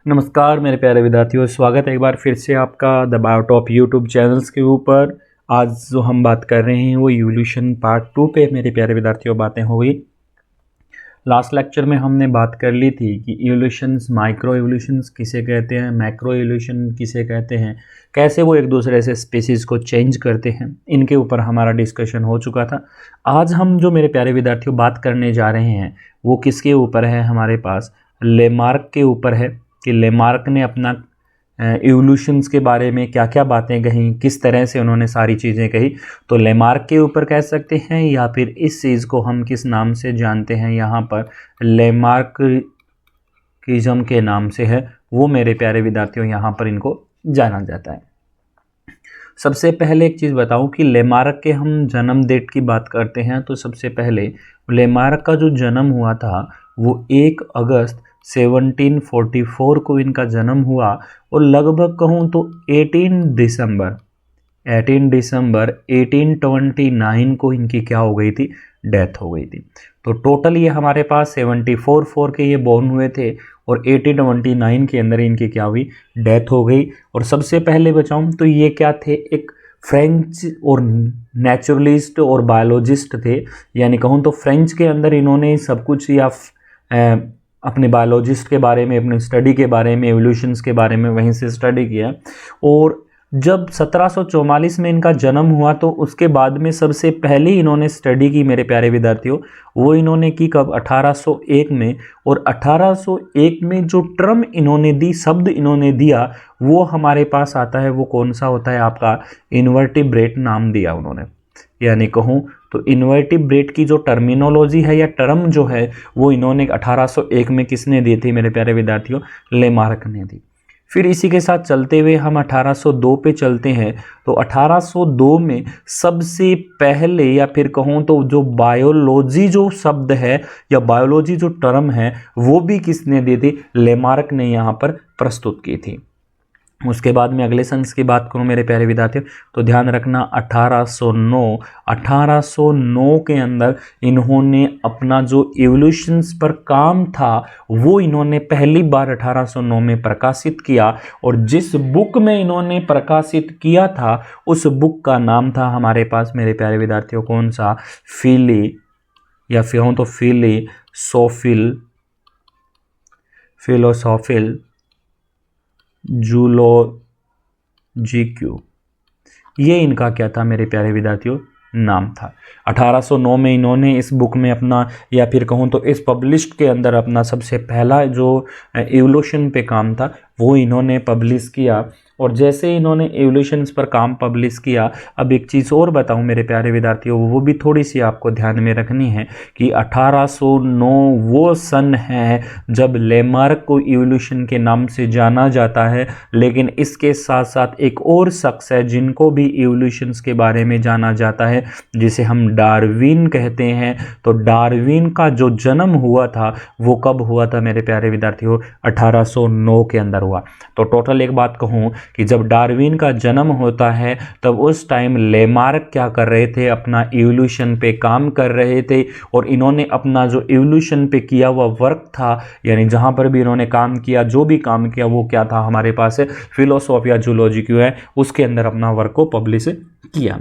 नमस्कार मेरे प्यारे विद्यार्थियों, स्वागत है एक बार फिर से आपका द बायोटॉप यूट्यूब चैनल्स के ऊपर। आज जो हम बात कर रहे हैं वो इवोल्यूशन पार्ट 2 पे मेरे प्यारे विद्यार्थियों बातें हो गई। लास्ट लेक्चर में हमने बात कर ली थी कि इवोल्यूशंस, माइक्रो इवोल्यूशंस किसे कहते हैं, मैक्रो इवोल्यूशन किसे कहते हैं, कैसे वो एक दूसरे से स्पीसीज़ को चेंज करते हैं, इनके ऊपर हमारा डिस्कशन हो चुका था। आज हम जो मेरे प्यारे विद्यार्थियों बात करने जा रहे हैं वो किसके ऊपर है, हमारे पास लेमार्क के ऊपर है कि लेमार्क ने अपना इवोल्यूशंस के बारे में क्या क्या बातें कहीं, किस तरह से उन्होंने सारी चीज़ें कही। तो लेमार्क के ऊपर कह सकते हैं या फिर इस चीज़ को हम किस नाम से जानते हैं, यहाँ पर लेमार्किज्म के नाम से है, वो मेरे प्यारे विद्यार्थियों यहाँ पर इनको जाना जाता है। सबसे पहले एक चीज़ बताऊं कि लेमार्क के हम जन्म डेट की बात करते हैं तो सबसे पहले लेमार्क का जो जन्म हुआ था वो 1 अगस्त 1744 को इनका जन्म हुआ और लगभग कहूँ तो 18 दिसंबर 1829 को इनकी क्या हो गई थी, डेथ हो गई थी। तो टोटल ये हमारे पास 74 के ये बॉर्न हुए थे और 1829 के अंदर इनकी क्या हुई, डेथ हो गई। और सबसे पहले बताऊं तो ये क्या थे, एक फ्रेंच और नेचुरलिस्ट और बायोलॉजिस्ट थे। यानी कहूँ तो फ्रेंच के अंदर इन्होंने सब कुछ या अपने बायोलॉजिस्ट के बारे में, अपने स्टडी के बारे में, एवोल्यूशंस के बारे में वहीं से स्टडी किया। और जब 1744 में इनका जन्म हुआ तो उसके बाद में सबसे पहले इन्होंने स्टडी की मेरे प्यारे विद्यार्थियों, वो इन्होंने की कब, 1801 में। और 1801 में जो टर्म इन्होंने दी, शब्द इन्होंने दिया, वो हमारे पास आता है, वो कौन सा होता है आपका, इन्वर्टिब्रेट नाम दिया उन्होंने। यानी कहूँ तो इन्वर्टिब्रेट की जो टर्मिनोलॉजी है या टर्म जो है वो इन्होंने 1801 में किसने दी थी मेरे प्यारे विद्यार्थियों, लेमार्क ने दी। फिर इसी के साथ चलते हुए हम 1802 पे चलते हैं। तो 1802 में सबसे पहले या फिर कहूँ तो जो बायोलॉजी जो शब्द है या बायोलॉजी जो टर्म है वो भी किसने दी थी, लेमार्क ने यहाँ पर प्रस्तुत की थी। उसके बाद में अगले सन्स की बात करूं मेरे प्यारे विद्यार्थियों तो ध्यान रखना 1809 के अंदर इन्होंने अपना जो इवोल्यूशंस पर काम था वो इन्होंने पहली बार 1809 में प्रकाशित किया। और जिस बुक में इन्होंने प्रकाशित किया था उस बुक का नाम था हमारे पास मेरे प्यारे विद्यार्थियों कौन सा, फिली या फिर तो फिलोसॉफिल जूलॉजिक्यू, ये इनका क्या था मेरे प्यारे विद्यार्थियों, नाम था। 1809 में इन्होंने इस बुक में अपना या फिर कहूँ तो इस पब्लिश्ड के अंदर अपना सबसे पहला जो एवोल्यूशन पे काम था वो इन्होंने पब्लिश किया। और जैसे इन्होंने एवोल्यूशंस पर काम पब्लिश किया, अब एक चीज़ और बताऊं मेरे प्यारे विद्यार्थियों, वो भी थोड़ी सी आपको ध्यान में रखनी है कि 1809 वो सन है जब लेमार्क को एवोल्यूशन के नाम से जाना जाता है। लेकिन इसके साथ साथ एक और शख्स है जिनको भी एवोल्यूशंस के बारे में जाना जाता है, जिसे हम डार्विन कहते हैं। तो डार्विन का जो जन्म हुआ था वो कब हुआ था मेरे प्यारे विद्यार्थियों, 1809 के अंदर हुआ। तो टोटल एक बात कहूँ कि जब डार्विन का जन्म होता है तब उस टाइम लेमार्क क्या कर रहे थे, अपना इवोल्यूशन पे काम कर रहे थे। और इन्होंने अपना जो इवोल्यूशन पे किया हुआ वर्क था, यानी जहाँ पर भी इन्होंने काम किया, जो भी काम किया वो क्या था हमारे पास है, फिलोसॉफिया जूलॉजिक्यू है, उसके अंदर अपना वर्क को पब्लिश किया।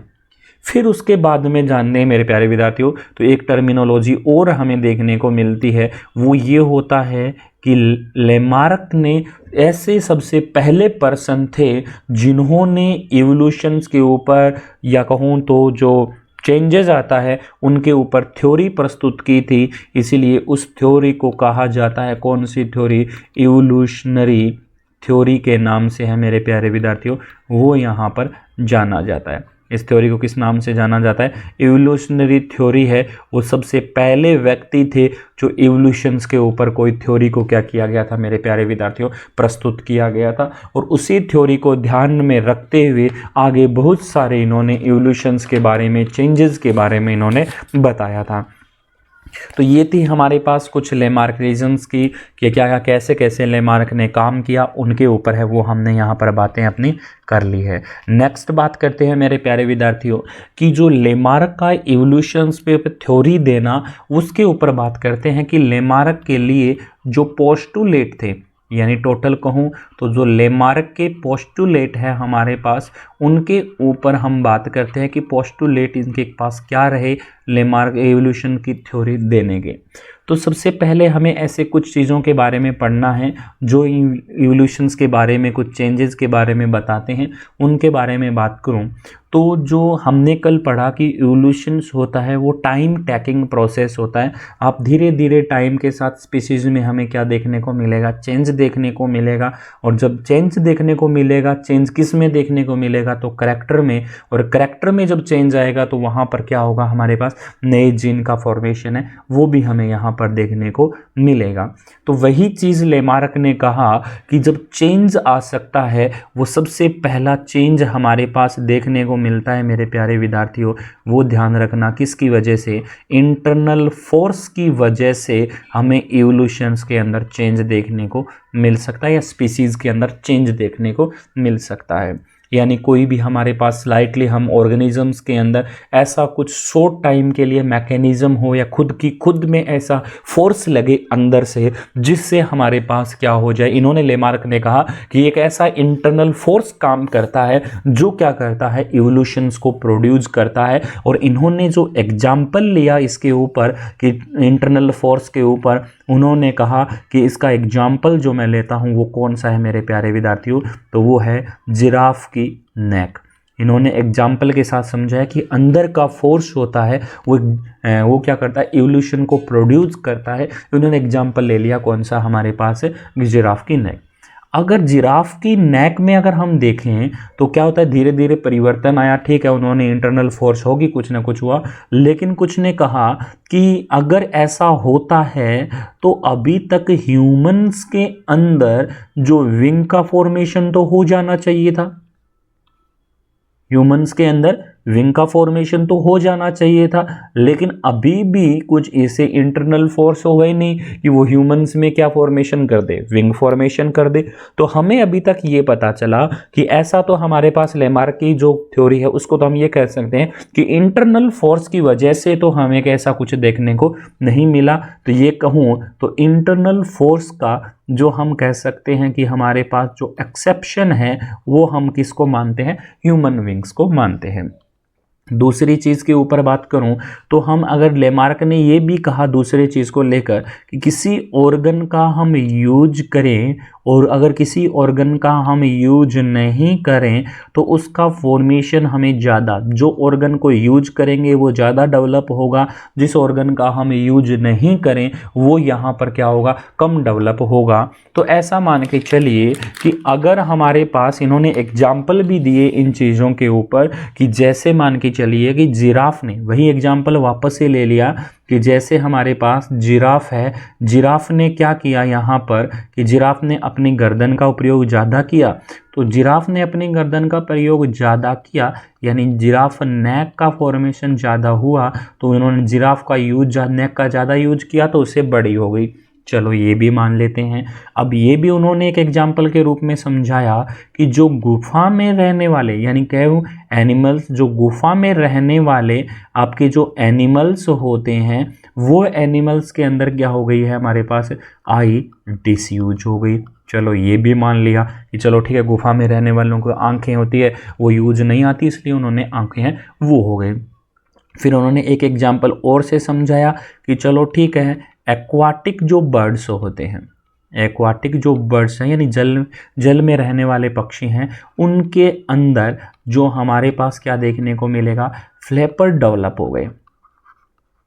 फिर उसके बाद में जानने मेरे प्यारे विद्यार्थियों तो एक टर्मिनोलॉजी और हमें देखने को मिलती है, वो ये होता है कि लेमार्क ने ऐसे सबसे पहले पर्सन थे जिन्होंने इवोल्यूशंस के ऊपर या कहूँ तो जो चेंजेस आता है उनके ऊपर थ्योरी प्रस्तुत की थी। इसीलिए उस थ्योरी को कहा जाता है, कौन सी थ्योरी, इवोल्यूशनरी थ्योरी के नाम से है मेरे प्यारे विद्यार्थियों, वो यहाँ पर जाना जाता है। इस थ्योरी को किस नाम से जाना जाता है, इवोल्यूशनरी थ्योरी है। वो सबसे पहले व्यक्ति थे जो इवोल्यूशंस के ऊपर कोई थ्योरी को क्या किया गया था मेरे प्यारे विद्यार्थियों, प्रस्तुत किया गया था। और उसी थ्योरी को ध्यान में रखते हुए आगे बहुत सारे इन्होंने इवोल्यूशंस के बारे में, चेंजेस के बारे में इन्होंने बताया था। तो ये थी हमारे पास कुछ लेमार्क रीजन्स की कि क्या क्या कैसे कैसे लेमार्क ने काम किया, उनके ऊपर है वो हमने यहाँ पर बातें अपनी कर ली है। नेक्स्ट बात करते हैं मेरे प्यारे विद्यार्थियों कि जो लेमार्क का इवोल्यूशंस पे थ्योरी देना, उसके ऊपर बात करते हैं कि लेमार्क के लिए जो पोस्टुलेट थे यानी टोटल कहूँ तो जो लेमार्क के पोस्टुलेट है हमारे पास, उनके ऊपर हम बात करते हैं कि पोस्टुलेट इनके पास क्या रहे लेमार्क एवोल्यूशन की थ्योरी देने के। तो सबसे पहले हमें ऐसे कुछ चीज़ों के बारे में पढ़ना है जो इवोल्यूशंस के बारे में, कुछ चेंजेस के बारे में बताते हैं। उनके बारे में बात करूं तो जो हमने कल पढ़ा कि इवोल्यूशंस होता है वो टाइम टेकिंग प्रोसेस होता है। आप धीरे धीरे टाइम के साथ स्पीशीज में हमें क्या देखने को मिलेगा, चेंज देखने को मिलेगा। और जब चेंज देखने को मिलेगा, चेंज किस में देखने को मिलेगा, तो करैक्टर में। और करैक्टर में जब चेंज आएगा तो वहाँ पर क्या होगा, हमारे पास नए जीन का फॉर्मेशन है वो भी हमें यहाँ पर देखने को मिलेगा। तो वही चीज़ लेमार्क ने कहा कि जब चेंज आ सकता है, वो सबसे पहला चेंज हमारे पास देखने को मिलता है मेरे प्यारे विद्यार्थियों, वो ध्यान रखना किसकी वजह से, इंटरनल फोर्स की वजह से हमें इवोल्यूशंस के अंदर चेंज देखने को मिल सकता है, या स्पीसीज के अंदर चेंज देखने को मिल सकता है। यानी कोई भी हमारे पास स्लाइटली हम ऑर्गेनिजम्स के अंदर ऐसा कुछ शॉर्ट टाइम के लिए मैकेनिज्म हो, या खुद में ऐसा फोर्स लगे अंदर से जिससे हमारे पास क्या हो जाए। इन्होंने लेमार्क ने कहा कि एक ऐसा इंटरनल फोर्स काम करता है जो क्या करता है, इवोल्यूशंस को प्रोड्यूस करता है। और इन्होंने जो एग्जाम्पल लिया इसके ऊपर कि इंटरनल फोर्स के ऊपर, उन्होंने कहा कि इसका एग्जाम्पल जो मैं लेता हूँ वो कौन सा है मेरे प्यारे विद्यार्थियों, तो वो है जिराफ की नेक। इन्होंने एग्जाम्पल के साथ समझाया कि अंदर का फोर्स होता है वो क्या करता है, इवोल्यूशन को प्रोड्यूस करता है। इन्होंने एग्जाम्पल ले लिया कौन सा, हमारे पास है जिराफ की नेक। अगर जिराफ की नेक में अगर हम देखें तो क्या होता है, धीरे धीरे परिवर्तन आया। ठीक है, उन्होंने इंटरनल फोर्स होगी, कुछ ना कुछ हुआ, लेकिन कुछ ने कहा कि अगर ऐसा होता है तो अभी तक ह्यूमंस के अंदर जो विंग का फॉर्मेशन तो हो जाना चाहिए था। ह्यूमंस के अंदर विंग का फॉर्मेशन तो हो जाना चाहिए था, लेकिन अभी भी कुछ ऐसे इंटरनल फोर्स हो गए नहीं कि वो ह्यूमंस में क्या फॉर्मेशन कर दे, विंग फॉर्मेशन कर दे। तो हमें अभी तक ये पता चला कि ऐसा तो हमारे पास लेमार्क की जो थ्योरी है उसको तो हम ये कह सकते हैं कि इंटरनल फोर्स की वजह से तो हमें ऐसा कुछ देखने को नहीं मिला। तो ये कहूँ तो इंटरनल फोर्स का जो हम कह सकते हैं कि हमारे पास जो एक्सेप्शन है वो हम किसको मानते हैं, ह्यूमन विंग्स को मानते हैं। दूसरी चीज़ के ऊपर बात करूं तो हम अगर लेमार्क ने ये भी कहा दूसरी चीज़ को लेकर कि किसी ऑर्गन का हम यूज करें और अगर किसी ऑर्गन का हम यूज नहीं करें तो उसका फॉर्मेशन हमें ज़्यादा, जो ऑर्गन को यूज करेंगे वो ज़्यादा डेवलप होगा, जिस ऑर्गन का हम यूज नहीं करें वो यहाँ पर क्या होगा, कम डेवलप होगा। तो ऐसा मान के चलिए कि अगर हमारे पास, इन्होंने एग्जाम्पल भी दिए इन चीज़ों के ऊपर कि जैसे मान के चलिए कि जिराफ ने, वही एग्जाम्पल वापस से ले लिया कि जैसे हमारे पास जिराफ है, जिराफ ने क्या किया यहाँ पर कि जिराफ ने अपनी गर्दन का प्रयोग ज़्यादा किया। तो जिराफ ने अपनी गर्दन का प्रयोग ज़्यादा किया यानी जिराफ नेक का फॉर्मेशन ज़्यादा हुआ, तो इन्होंने जिराफ का यूज, नेक का ज़्यादा यूज किया तो उससे बड़ी हो गई। चलो ये भी मान लेते हैं। अब ये भी उन्होंने एक एग्जाम्पल के रूप में समझाया कि जो गुफा में रहने वाले, यानी कहूँ एनिमल्स, जो गुफा में रहने वाले आपके जो एनिमल्स होते हैं वो एनिमल्स के अंदर क्या हो गई है, हमारे पास आई डिसयूज हो गई। चलो ये भी मान लिया कि चलो ठीक है, गुफा में रहने वालों को आंखें होती है वो यूज नहीं आती, इसलिए उन्होंने आंखें हैं वो हो गई। फिर उन्होंने एक एग्जाम्पल और से समझाया कि चलो ठीक है, एक्वाटिक जो बर्ड्स होते हैं, एक्वाटिक जो बर्ड्स हैं यानी जल में रहने वाले पक्षी हैं, उनके अंदर जो हमारे पास क्या देखने को मिलेगा, फ्लैपर डेवलप हो गए,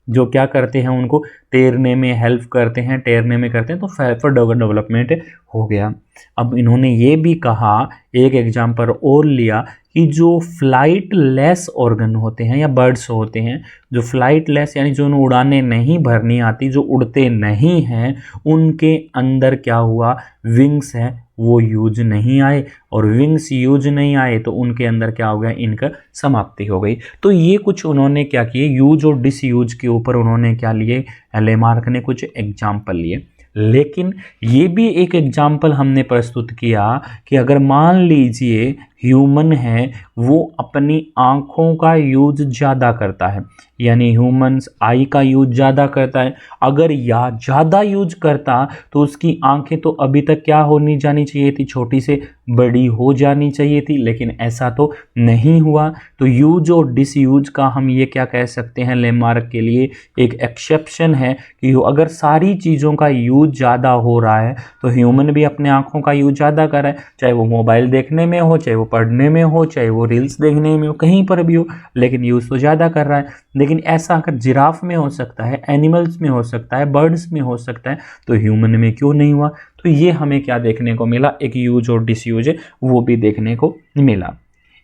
जो क्या करते हैं उनको तैरने में हेल्प करते हैं, तैरने में करते हैं, तो फ्लैपर डेवलपमेंट हो गया। अब इन्होंने ये भी कहा, एक एग्जाम्पल और लिया कि जो फ्लाइट लेस ऑर्गन होते हैं या बर्ड्स होते हैं, जो फ्लाइट लेस यानी जो उन्हें उड़ाने नहीं भरनी आती, जो उड़ते नहीं हैं, उनके अंदर क्या हुआ, विंग्स हैं वो यूज नहीं आए, और विंग्स यूज नहीं आए तो उनके अंदर क्या हो गया, इनका समाप्ति हो गई। तो ये कुछ उन्होंने क्या किए, यूज और डिसयूज के ऊपर उन्होंने क्या लिए, लेमार्क ने कुछ एग्जाम्पल लिए। लेकिन ये भी एक एग्जाम्पल हमने प्रस्तुत किया कि अगर मान लीजिए ह्यूमन है वो अपनी आँखों का यूज ज़्यादा करता है, यानी ह्यूमन्स आई का यूज ज़्यादा करता है। अगर या ज़्यादा यूज करता तो उसकी आंखें तो अभी तक क्या होनी जानी चाहिए थी, छोटी से बड़ी हो जानी चाहिए थी, लेकिन ऐसा तो नहीं हुआ। तो यूज और डिसयूज का हम ये क्या कह सकते हैं, लेमार्क के लिए एक एक्सेप्शन है कि अगर सारी चीज़ों का यूज ज़्यादा हो रहा है तो ह्यूमन भी अपने आँखों का यूज ज़्यादा कर रहा है, चाहे वो मोबाइल देखने में हो, चाहे वो पढ़ने में हो, चाहे वो रील्स देखने में हो, कहीं पर भी हो, लेकिन यूज़ तो ज़्यादा कर रहा है। लेकिन ऐसा अगर जिराफ में हो सकता है, एनिमल्स में हो सकता है, बर्ड्स में हो सकता है, तो ह्यूमन में क्यों नहीं हुआ? तो ये हमें क्या देखने को मिला, एक यूज और डिसयूज है वो भी देखने को मिला।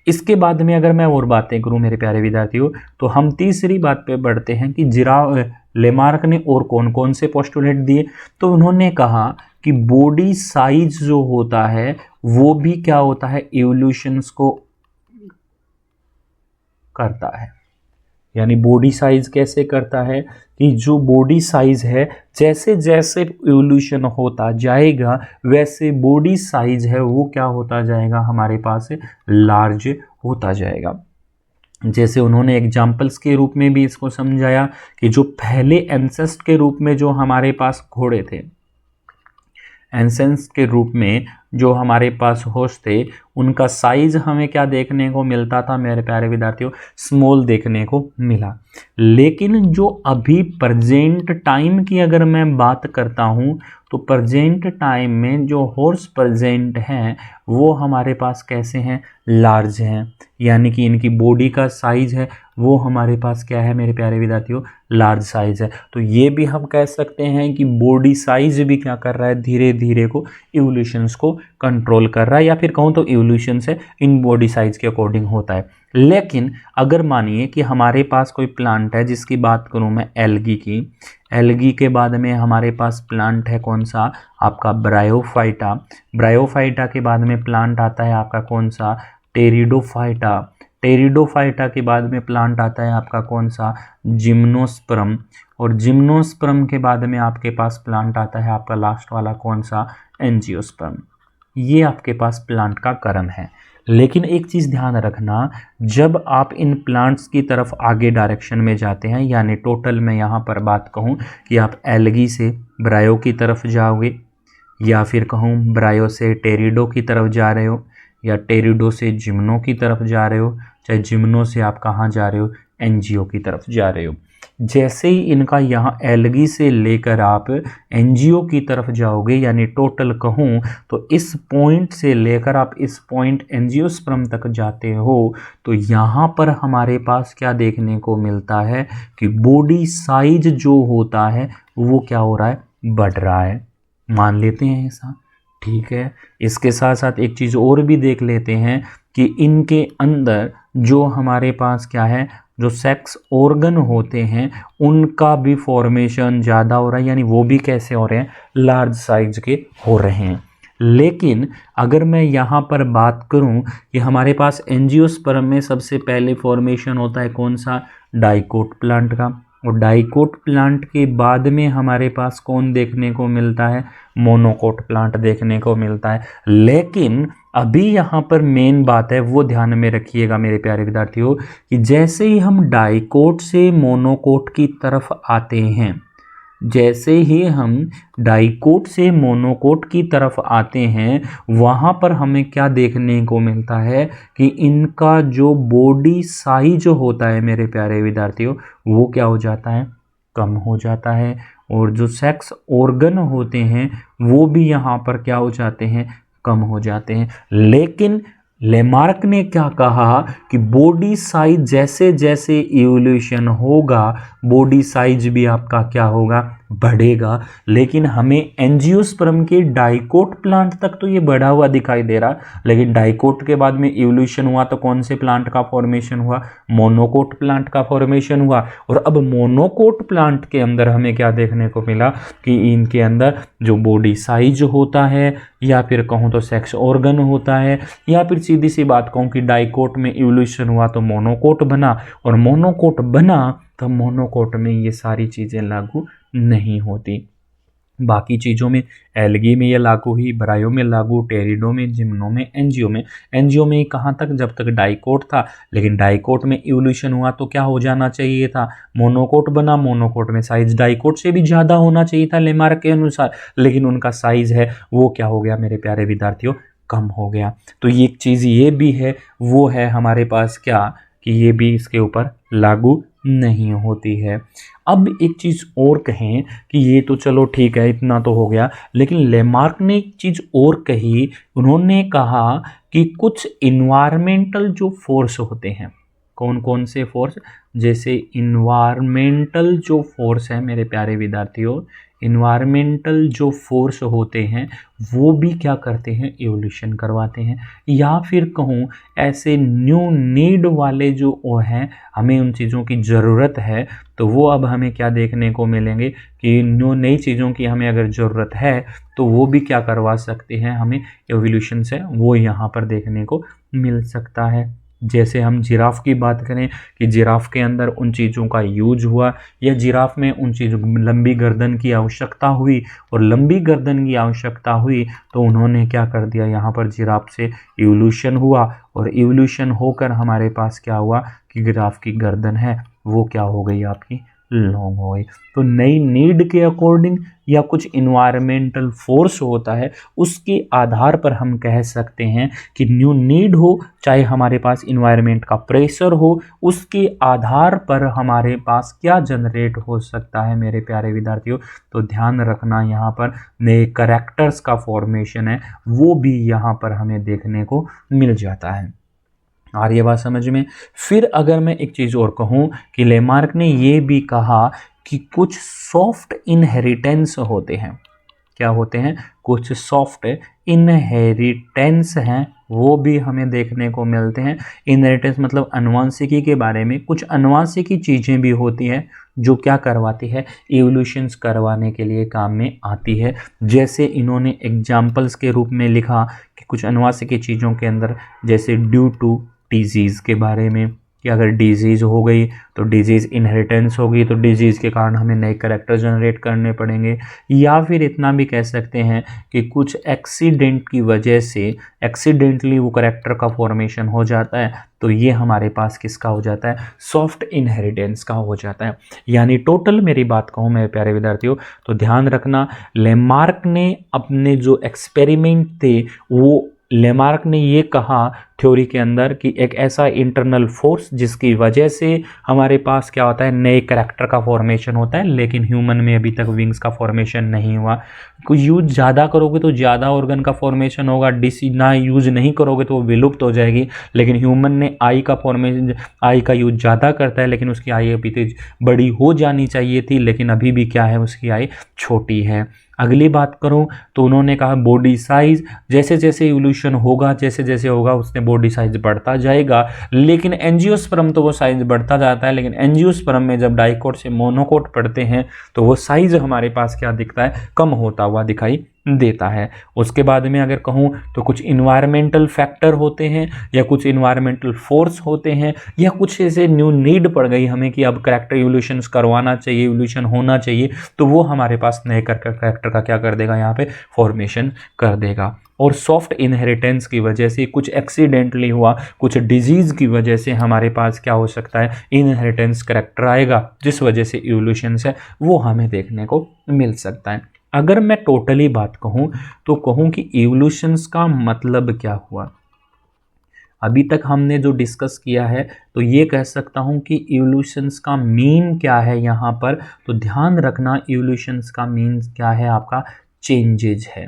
इसके बाद में अगर मैं और बातें करूं मेरे प्यारे विद्यार्थियों, तो हम तीसरी बात पे बढ़ते हैं कि लेमार्क ने और कौन कौन से पोस्टुलेट दिए। तो उन्होंने कहा कि बॉडी साइज जो होता है वो भी क्या होता है, इवोल्यूशंस को करता है। यानी बॉडी साइज कैसे करता है कि जो बॉडी साइज है, जैसे जैसे इवोल्यूशन होता जाएगा वैसे बॉडी साइज है वो क्या होता जाएगा, हमारे पास लार्ज होता जाएगा। जैसे उन्होंने एग्जाम्पल्स के रूप में भी इसको समझाया कि जो पहले एंसेस्ट के रूप में जो हमारे पास घोड़े थे, एंसेंस के रूप में जो हमारे पास हॉर्स थे, उनका साइज हमें क्या देखने को मिलता था मेरे प्यारे विद्यार्थियों, स्मॉल देखने को मिला। लेकिन जो अभी प्रेजेंट टाइम की अगर मैं बात करता हूँ तो प्रेजेंट टाइम में जो हॉर्स प्रेजेंट हैं वो हमारे पास कैसे हैं, लार्ज हैं। यानी कि इनकी बॉडी का साइज है वो हमारे पास क्या है मेरे प्यारे विद्यार्थियों, लार्ज साइज है। तो ये भी हम कह सकते हैं कि बॉडी साइज भी क्या कर रहा है, धीरे धीरे को इवोल्यूशंस को कंट्रोल कर रहा है, या फिर कहूँ तो इवोल्यूशन से इन बॉडी साइज के अकॉर्डिंग होता है। लेकिन अगर मानिए कि हमारे पास कोई प्लांट है, जिसकी बात करूँ मैं एल्गी की, एल्गी के बाद में हमारे पास प्लांट है कौन सा, आपका ब्रायोफाइटा। ब्रायोफाइटा के बाद में प्लांट आता है आपका कौन सा, टेरिडोफाइटा। टेरिडोफाइटा के बाद में प्लांट आता है आपका कौन सा, जिम्नोस्पर्म। और जिम्नोस्पर्म के बाद में आपके पास प्लांट आता है आपका लास्ट वाला कौन सा, एंजियोस्पर्म। ये आपके पास प्लांट का क्रम है। लेकिन एक चीज़ ध्यान रखना, जब आप इन प्लांट्स की तरफ आगे डायरेक्शन में जाते हैं, यानी टोटल मैं यहाँ पर बात कहूँ कि आप एल्गी से ब्रायो की तरफ जाओगे, या फिर कहूँ ब्रायो से टेरिडो की तरफ जा रहे हो, या टेरिडो से जिम्नो की तरफ जा रहे हो, चाहे जिम्नो से आप कहाँ जा रहे हो, एनजीओ की तरफ जा रहे हो। जैसे ही इनका यहाँ एल्गी से लेकर आप एनजीओ की तरफ जाओगे, यानी टोटल कहूँ तो इस पॉइंट से लेकर आप इस पॉइंट एंजियोस्पर्म तक जाते हो, तो यहाँ पर हमारे पास क्या देखने को मिलता है कि बॉडी साइज जो होता है वो क्या हो रहा है, बढ़ रहा है। मान लेते हैं ऐसा, ठीक है। इसके साथ साथ एक चीज़ और भी देख लेते हैं कि इनके अंदर जो हमारे पास क्या है, जो सेक्स ऑर्गन होते हैं उनका भी फॉर्मेशन ज़्यादा हो रहा है, यानी वो भी कैसे हो रहे हैं, लार्ज साइज के हो रहे हैं। लेकिन अगर मैं यहाँ पर बात करूँ कि हमारे पास एंजियोस्पर्म में सबसे पहले फॉर्मेशन होता है कौन सा, डाइकोट प्लांट का, और डाइकोट प्लांट के बाद में हमारे पास कौन देखने को मिलता है, मोनोकोट प्लांट देखने को मिलता है। लेकिन अभी यहाँ पर मेन बात है वो ध्यान में रखिएगा मेरे प्यारे विद्यार्थियों कि जैसे ही हम डाइकोट से मोनोकोट की तरफ आते हैं, जैसे ही हम डाइकोट से मोनोकोट की तरफ आते हैं, वहाँ पर हमें क्या देखने को मिलता है कि इनका जो बॉडी साइज होता है मेरे प्यारे विद्यार्थियों वो क्या हो जाता है, कम हो जाता है। और जो सेक्स ऑर्गन होते हैं वो भी यहाँ पर क्या हो जाते हैं, कम हो जाते हैं। लेकिन लेमार्क ने क्या कहा कि बॉडी साइज जैसे जैसे इवोल्यूशन होगा बॉडी साइज भी आपका क्या होगा, बढ़ेगा। लेकिन हमें एंजियोस्पर्म के डाइकोट प्लांट तक तो ये बढ़ा हुआ दिखाई दे रहा, लेकिन डाइकोट के बाद में इवोल्यूशन हुआ तो कौन से प्लांट का फॉर्मेशन हुआ, मोनोकोट प्लांट का फॉर्मेशन हुआ। और अब मोनोकोट प्लांट के अंदर हमें क्या देखने को मिला कि इनके अंदर जो बॉडी साइज होता है, या फिर कहूँ तो सेक्स ऑर्गन होता है, या फिर सीधी सी बात कहूँ कि डाइकोट में इवोल्यूशन हुआ तो मोनोकोट बना, और मोनोकोट बना तो मोनोकोट में ये सारी चीज़ें लागू नहीं होती। बाकी चीज़ों में एल्गी में ये लागू हुई, ब्रायो में लागू, टेरिडो में, जिम्नो में, एंजियो में। एंजियो में कहाँ तक, जब तक डाइकोट था, लेकिन डाइकोट में इवोल्यूशन हुआ तो क्या हो जाना चाहिए था, मोनोकोट बना। मोनोकोट में साइज डाइकोट से भी ज़्यादा होना चाहिए था लेमार्क के अनुसार, लेकिन उनका साइज है वो क्या हो गया मेरे प्यारे विद्यार्थियों, कम हो गया। तो ये एक चीज़ ये भी है, वो है हमारे पास क्या, कि ये भी इसके ऊपर लागू नहीं होती है। अब एक चीज़ और कहें कि ये तो चलो ठीक है, इतना तो हो गया, लेकिन लेमार्क ने एक चीज़ और कही। उन्होंने कहा कि कुछ इन्वायरमेंटल जो फोर्स होते हैं, कौन कौन से फोर्स, जैसे इन्वायरमेंटल जो फोर्स है मेरे प्यारे विद्यार्थियों, इन्वायरमेंटल जो फोर्स होते हैं वो भी क्या करते हैं, इवोल्यूशन करवाते हैं। या फिर कहूँ ऐसे न्यू नीड वाले जो वो हैं, हमें उन चीज़ों की ज़रूरत है, तो वो अब हमें क्या देखने को मिलेंगे कि न्यू नई चीज़ों की हमें अगर ज़रूरत है तो वो भी क्या करवा सकते हैं, हमें एवोल्यूशन से वो यहाँ पर देखने को मिल सकता है। जैसे हम जिराफ की बात करें कि जिराफ के अंदर उन चीज़ों का यूज हुआ, या जिराफ में उन चीज़ों, लंबी गर्दन की आवश्यकता हुई, और लंबी गर्दन की आवश्यकता हुई तो उन्होंने क्या कर दिया, यहाँ पर जिराफ से इवोल्यूशन हुआ, और इवोल्यूशन होकर हमारे पास क्या हुआ कि जिराफ की गर्दन है वो क्या हो गई, आपकी लॉन्ग हो गई। तो नई नीड के अकॉर्डिंग या कुछ इन्वायरमेंटल फोर्स होता है, उसके आधार पर हम कह सकते हैं कि न्यू नीड हो, चाहे हमारे पास इन्वायरमेंट का प्रेशर हो, उसके आधार पर हमारे पास क्या जनरेट हो सकता है मेरे प्यारे विद्यार्थियों। तो ध्यान रखना, यहाँ पर नए करैक्टर्स का फॉर्मेशन है वो भी यहाँ पर हमें देखने को मिल जाता है। और ये बात समझ में। फिर अगर मैं एक चीज़ और कहूँ कि लेमार्क ने ये भी कहा कि कुछ सॉफ्ट इनहेरिटेंस होते हैं। क्या होते हैं, कुछ सॉफ्ट इनहेरिटेंस हैं, वो भी हमें देखने को मिलते हैं। इनहेरिटेंस मतलब अनुवांशिकी के बारे में, कुछ अनुवांशिकी चीज़ें भी होती हैं जो क्या करवाती है, इवोल्यूशंस करवाने के लिए काम में आती है। जैसे इन्होंने एग्जाम्पल्स के रूप में लिखा कि कुछ अनुवांशिकी चीज़ों के अंदर, जैसे ड्यू टू डिजीज़ के बारे में, कि अगर डिजीज़ हो गई तो डिजीज़ इनहेरिटेंस होगी, तो डिजीज़ के कारण हमें नए करैक्टर जनरेट करने पड़ेंगे। या फिर इतना भी कह सकते हैं कि कुछ एक्सीडेंट की वजह से एक्सीडेंटली वो करैक्टर का फॉर्मेशन हो जाता है, तो ये हमारे पास किसका हो जाता है, सॉफ्ट इनहेरिटेंस का हो जाता है। यानी टोटल मेरी बात कहूँ मेरे प्यारे विद्यार्थियों, तो ध्यान रखना, लेमार्क ने अपने जो एक्सपेरिमेंट थे, वो लेमार्क ने ये कहा थ्योरी के अंदर कि एक ऐसा इंटरनल फोर्स जिसकी वजह से हमारे पास क्या होता है, नए करैक्टर का फॉर्मेशन होता है, लेकिन ह्यूमन में अभी तक विंग्स का फॉर्मेशन नहीं हुआ। कुछ यूज ज़्यादा करोगे तो ज़्यादा ऑर्गन का फॉर्मेशन होगा, डिसी ना यूज नहीं करोगे तो वो विलुप्त हो जाएगी। लेकिन ह्यूमन ने आई का फॉर्मेशन, आई का यूज ज़्यादा करता है, लेकिन उसकी आई अभी तक बड़ी हो जानी चाहिए थी, लेकिन अभी भी क्या है, उसकी आई छोटी है। अगली बात करूं तो उन्होंने कहा बॉडी साइज, जैसे जैसे इवोल्यूशन होगा, जैसे जैसे होगा उसने बॉडी साइज बढ़ता जाएगा, लेकिन एंजियोस्पर्म तो वो साइज बढ़ता जाता है, लेकिन एंजियोस्पर्म में जब डाइकोट से मोनोकोट पढ़ते हैं तो वो साइज हमारे पास क्या दिखता है, कम होता हुआ दिखाई देता है। उसके बाद में अगर कहूँ तो कुछ इन्वायरमेंटल फैक्टर होते हैं, या कुछ इन्वायरमेंटल फोर्स होते हैं, या कुछ ऐसे न्यू नीड पड़ गई हमें कि अब करैक्टर इवोल्यूशन करवाना चाहिए, इवोल्यूशन होना चाहिए, तो वो हमारे पास नए करैक्टर का क्या कर देगा, यहाँ पे फॉर्मेशन कर देगा। और सॉफ्ट इनहेरिटेंस की वजह से, कुछ एक्सीडेंटली हुआ, कुछ डिजीज़ की वजह से हमारे पास क्या हो सकता है, इनहेरिटेंस करैक्टर आएगा, जिस वजह से इवोल्यूशन है वो हमें देखने को मिल सकता है। अगर मैं टोटली बात कहूँ तो कहूँ कि इवोल्यूशंस का मतलब क्या हुआ। अभी तक हमने जो डिस्कस किया है, तो ये कह सकता हूँ कि इवोल्यूशंस का मीन क्या है यहाँ पर। तो ध्यान रखना, इवोल्यूशंस का मीन क्या है, आपका चेंजेज है।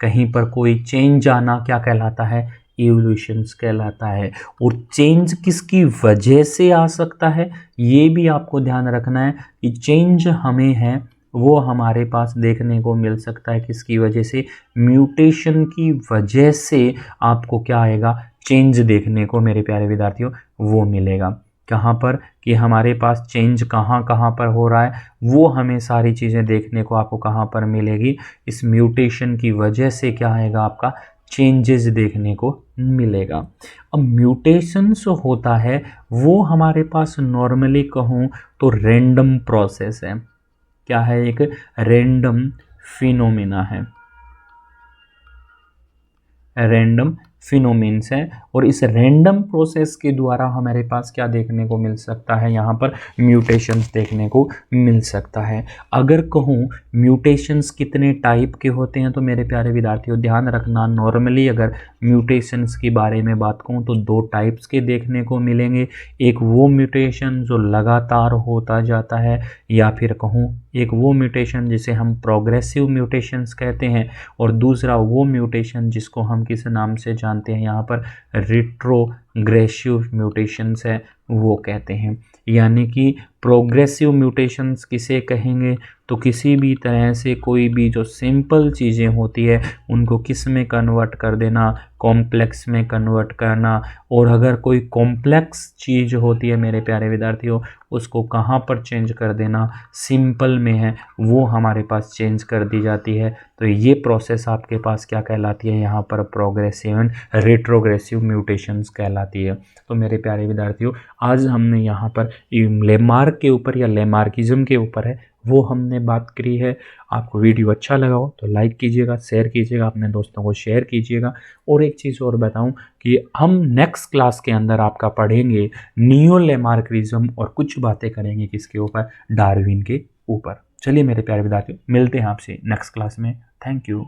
कहीं पर कोई चेंज आना क्या कहलाता है, इवोल्यूशंस कहलाता है। और चेंज किसकी वजह से आ सकता है, ये भी आपको ध्यान रखना है कि चेंज हमें है वो हमारे पास देखने को मिल सकता है किसकी वजह से, म्यूटेशन की वजह से आपको क्या आएगा, चेंज देखने को मेरे प्यारे विद्यार्थियों वो मिलेगा। कहाँ पर, कि हमारे पास चेंज कहाँ कहाँ पर हो रहा है, वो हमें सारी चीज़ें देखने को आपको कहाँ पर मिलेगी, इस म्यूटेशन की वजह से क्या आएगा, आपका चेंजेस देखने को मिलेगा। अब म्यूटेशंस होता है वो हमारे पास नॉर्मली कहूँ तो रैंडम प्रोसेस है। क्या है, एक रैंडम फिनोमिना है, रैंडम फिनोमेन्स है। और इस रैंडम प्रोसेस के द्वारा हमारे पास क्या देखने को मिल सकता है, यहाँ पर म्यूटेशंस देखने को मिल सकता है। अगर कहूँ म्यूटेशंस कितने टाइप के होते हैं, तो मेरे प्यारे विद्यार्थियों ध्यान रखना, नॉर्मली अगर म्यूटेशंस के बारे में बात कहूँ तो दो टाइप्स के देखने को मिलेंगे। एक वो म्यूटेशन जो लगातार होता जाता है, या फिर कहूँ एक वो म्यूटेशन जिसे हम प्रोग्रेसिव म्यूटेशंस कहते हैं, और दूसरा वो म्यूटेशन जिसको हम किस नाम से जानते हैं यहाँ पर रिट्रोग्रेसिव म्यूटेशंस है वो कहते हैं। यानी कि प्रोग्रेसिव म्यूटेशंस किसे कहेंगे, तो किसी भी तरह से कोई भी जो सिंपल चीज़ें होती है उनको किस में कन्वर्ट कर देना, कॉम्प्लेक्स में कन्वर्ट करना। और अगर कोई कॉम्प्लेक्स चीज़ होती है मेरे प्यारे विद्यार्थियों, उसको कहाँ पर चेंज कर देना, सिंपल में है वो हमारे पास चेंज कर दी जाती है। तो ये प्रोसेस आपके पास क्या कहलाती है यहाँ पर, प्रोग्रेसिव एंड रेट्रोग्रेसिव म्यूटेशंस कहलाती है। तो मेरे प्यारे विद्यार्थियों आज हमने यहाँ पर लेमार्क के ऊपर या लेमार्किज्म के ऊपर है वो हमने बात करी है। आपको वीडियो अच्छा लगा हो तो लाइक कीजिएगा, शेयर कीजिएगा, अपने दोस्तों को शेयर कीजिएगा। और एक चीज़ और बताऊं कि हम नेक्स्ट क्लास के अंदर आपका पढ़ेंगे नियो लेमार्किज्म और कुछ बातें करेंगे किसके ऊपर, डार्विन के ऊपर। चलिए मेरे प्यारे विद्यार्थियों मिलते हैं आपसे नेक्स्ट क्लास में। Thank you.